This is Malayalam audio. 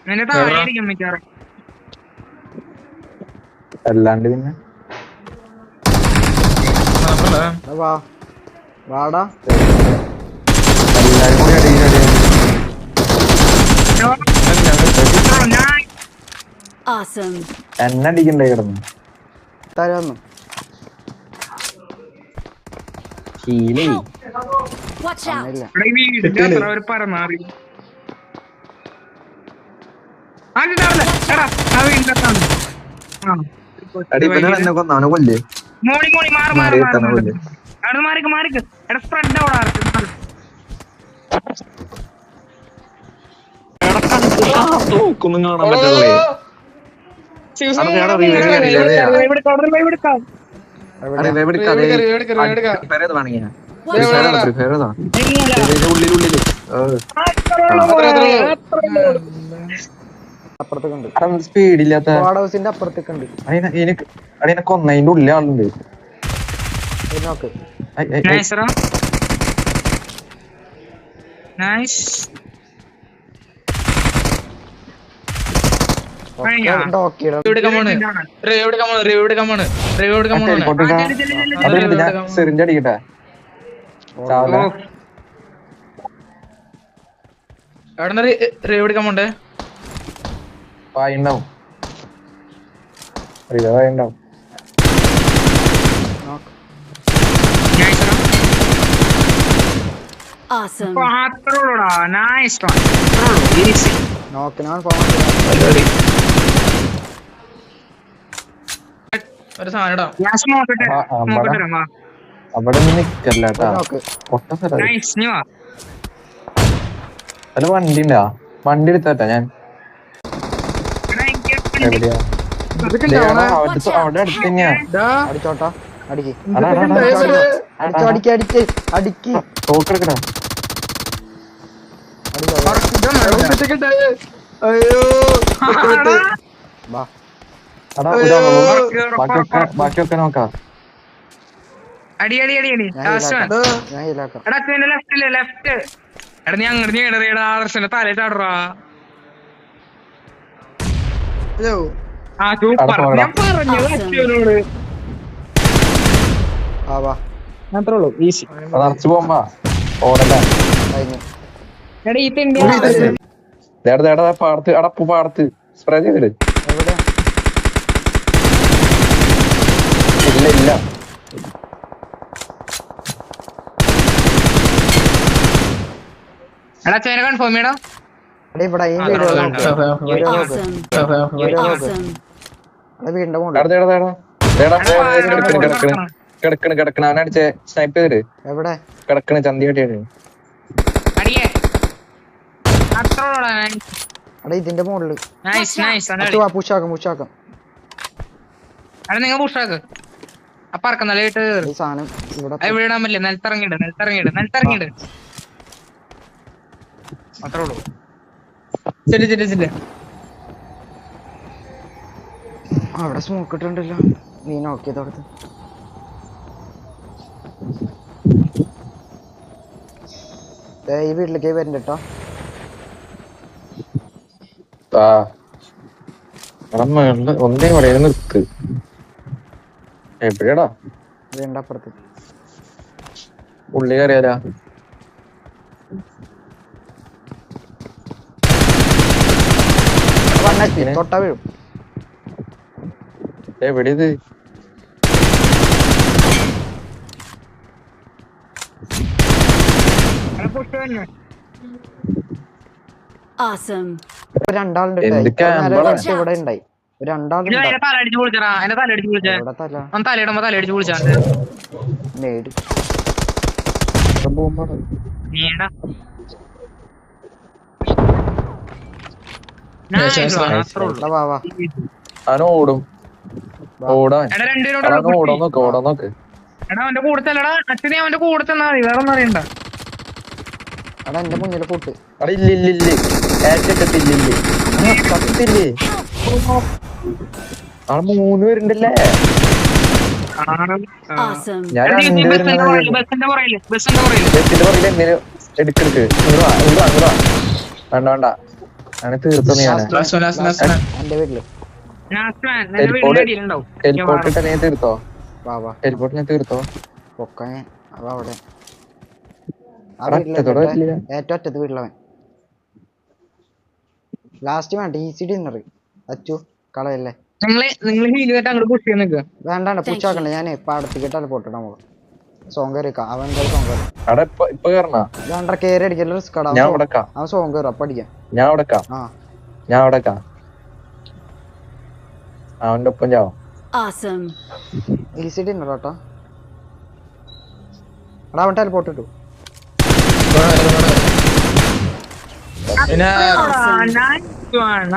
എന്റെ താഴെയായിരിക്കും മിക്കവാറും. അല്ലാണ്ട് പിന്നെ വാടാ എല്ലാരും കൂടി എന്നെ അടിക്കണ്ടേ കിടന്നു തരാന്നു ശീലേ വീടിന്റെ അത്ര ഒരു പരമാറി കൊല്ലേ മോളി മോളി മാറി മാറി മാറി അവിടെ മാറിക്ക് മാറിക്ക് എടാ സ്പ്രെഡ് അവിടെ ഒന്നും കാണാൻ പറ്റല്ലേ സ്പീഡില്ലാത്ത അപ്പുറത്തേക്കുണ്ട് അതിനെ കൊന്നതിന്റെ ഉള്ളിൽ ആളുണ്ട്. സെറിഞ്ച് അടിക്കട്ടെ വായുണ്ടാവും വായുണ്ടാവും. അവിടെ നിക്കല്ലേട്ടാ പൊട്ട സ്ഥലം. അല്ല വണ്ടി ഉണ്ടാ വണ്ടി എടുത്താട്ടാ ഞാൻ എവിടെയാ അവിടെ അടുത്ത് തന്നെയാ. അടിച്ചോട്ടാ തോക്കെടുക്കടാ ബാക്കിയൊക്കെ നോക്കാം. അടി അടി അടി അടി ലെഫ്റ്റ് എടാ നീ അങ്ങോട്ട് നീടറിയടാ ആദർശന്റെ തലയിട്ടാടാ. ആ സൂപ്പർ ഞാൻ പറഞ്ഞു മാത്രേ ഉള്ളൂ ഈസി നിറച്ചു പോകുമ്പോ ഓടല്ലേ പാടത്ത് അടപ്പ് പാടത്ത് സ്പ്രേ ചെയ്തിട്. ഇല്ല ഇല്ല എടാ ചേന കൺഫേം ചെയ്യടാ. കിടക്കണ അവനടിച്ചേ സ്നൈപ്പ് ചെയ്തിട്ട് കിടക്കണ ചന്തി കെട്ടിയാണ്. ഇതിന്റെ മുകളില് നിങ്ങൾ പുഷാക്ക് അപ്പറക്ക നിലയിട്ട് ഇവിടെ ഇടാൻ പറ്റില്ല. നിലത്തിറങ്ങിട് അത്രേ ഉള്ളൂ. ചെല്ല് അവിടെ സ്മോക്ക് ഇട്ടുണ്ടല്ലോ. നീ നോക്കിയത് അവിടുത്തെ ഈ വീട്ടിലേക്ക് വരണ്ട കേട്ടോ. ഒന്നേ പറയാ നിർത്ത് എവിടെയാടാ വീണ്ട അപ്പുറത്ത് ഉള്ളി കറിയാലാ. തൊട്ട വീഴും. എവിടെ ഇത് രണ്ടാളുണ്ട് ഇവിടെ ഉണ്ടായി. രണ്ടാളുണ്ട് തലടിച്ച് പൊളിച്ചടാ. എന്റെ തലടിച്ച് പൊളിച്ച തലയിടുമ്പോ തലടിച്ച് പൊളിച്ചാണ്ട് ഓടും ഓടാൻ ഓടാൻ നോക്ക്. എടാ അവന്റെ കൂടെ ചെല്ലടാ. അച്ഛനെ അവന്റെ കൂടെ ചെന്നാ മതി. വേറെ ഒന്നും അറിയണ്ട. എടാ എന്റെ മുന്നിൽ പൊട്ട്. ഇല്ലേ അവിടെ 3 പേരുണ്ടല്ലേ. ഞാൻ ബസ്സിന്റെ പുറകില് എടുക്കെടുക്ക്. വേണ്ട അവനെ തീർത്തു നീ അവനെ എന്റെ വീട്ടില് ടെലിപ്പോർട്ട് ഇട്ട് നീ തീർത്തോ വാ വാ ടെലിപ്പോർട്ട് ഞാൻ തീർത്തോ പൊക്കാൻ അവ അവിടെ ആ അവിടെ വീട്ടിലെ അറ്റത്തോടെ വരില്ല. ഏറ്റവും അറ്റത്ത് വീട്ടിലവൻ ലാസ്റ്റ് വേണ്ട ഈസി ഡിന്നർ അച്ചു കളയല്ലേ നിങ്ങൾ ഹീൽ കേട്ട് അങ്ങോട്ട് പുഷ് ചെയ്യാൻ നിൽക്കുക. വേണ്ടാണ്ട് പുച്ചാക്കണ്ട ഞാൻ പാടത്തേക്കിട്ടാൽ പോട്ടെ നമുക്ക് സോങ് കയറിക്കാം അവൻ എന്തായാലും സോങ് കയറും അവിടെ ഇപ്പൊ കേറണ വേണ്ട കയറി അടിക്കല്ലോ റിസ്ക് ഞാൻ അവിടെക്കാ അവൻ സോങ് കയറും അപ്പൊ അടിക്കാം ഞാൻ അവിടെക്കാ ആ ഞാൻ അവിടെക്കാ അവന്റെ ഒപ്പം ചാവും Awesome. ഈസി ഡിന്നർ കേട്ടോ എടാ അവൻ ടെലിപ്പോർട്ട് ഇട്ടു Nice one.